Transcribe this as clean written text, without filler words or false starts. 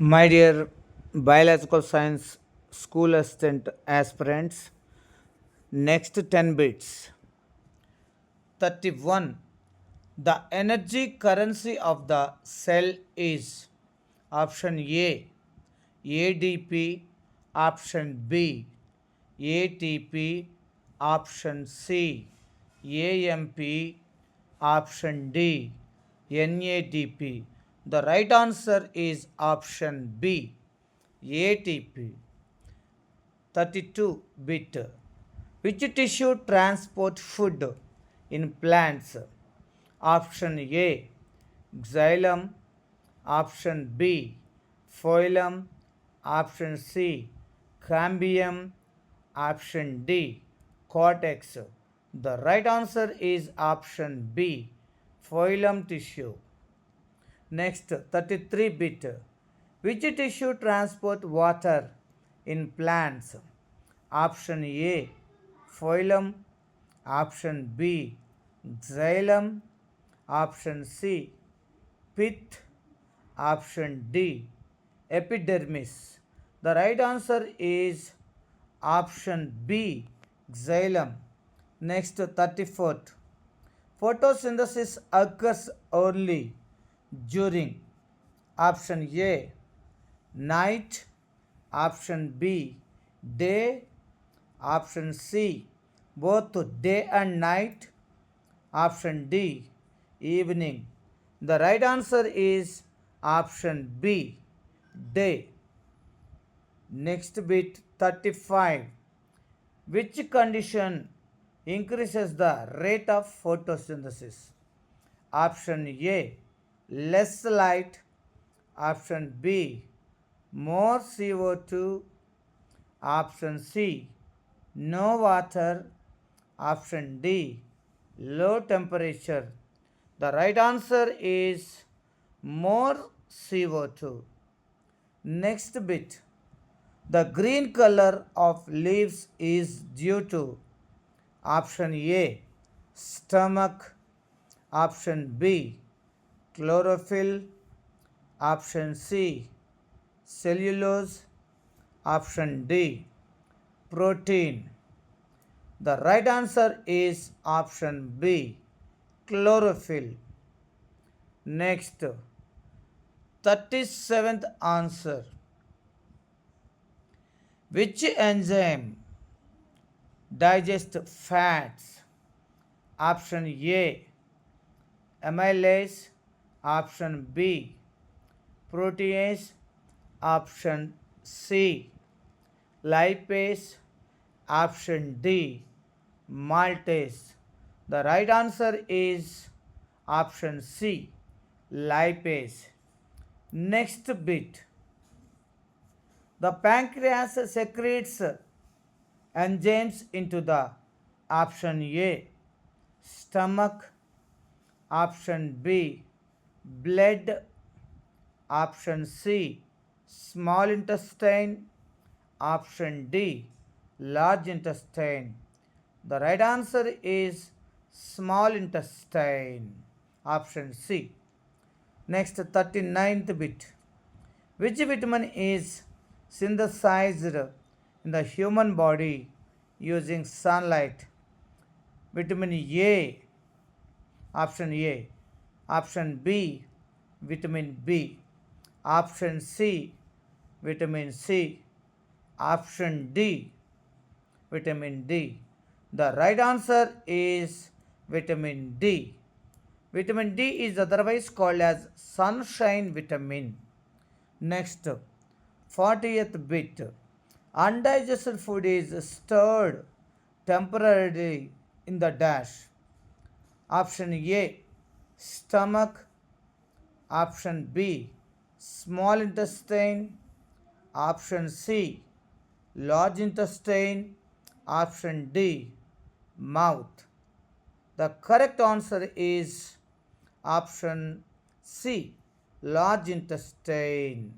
My dear biological science school assistant aspirants, next 10 bits. 31. The energy currency of the cell is option A ADP, option B ATP, option C AMP, option D NADP. The right answer is option B ATP. 32 bit. Which tissue transport food in plants? Option A xylem, option B phloem, option C cambium, option D cortex. The right answer is option B phloem tissue. Next 33 bit. Which tissue transport water in plants? Option A phloem, option B xylem, option C pith, option D epidermis. The right answer is option B xylem. Next 34th. Photosynthesis occurs only during option A night, option B day, option C both day and night, option D evening. The right answer is option B day. Next bit 35. Which condition increases the rate of photosynthesis? Option A less light, option B more CO2, option C no water, option D low temperature. The right answer is more CO2. Next bit. The green color of leaves is due to option A stomach, option B chlorophyll, option C cellulose, option D protein. The right answer is option B chlorophyll. Next 37th answer. Which enzyme digests fats? Option A amylase, option B protease, option C lipase, option D maltase. The right answer is option C lipase. Next bit. The pancreas secretes enzymes into the option A stomach, option B blood, option C small intestine, option D large intestine. The right answer is small intestine, option C. Next 39th bit. Which vitamin is synthesized in the human body using sunlight? Vitamin A, option A, option B, vitamin B, option C, vitamin C, option D, vitamin D. The right answer is vitamin D. Vitamin D is otherwise called as sunshine vitamin. Next, 40th bit. Undigested food is stored temporarily in the dash. Option A stomach, option B small intestine, option C large intestine, option D mouth. The correct answer is option C large intestine.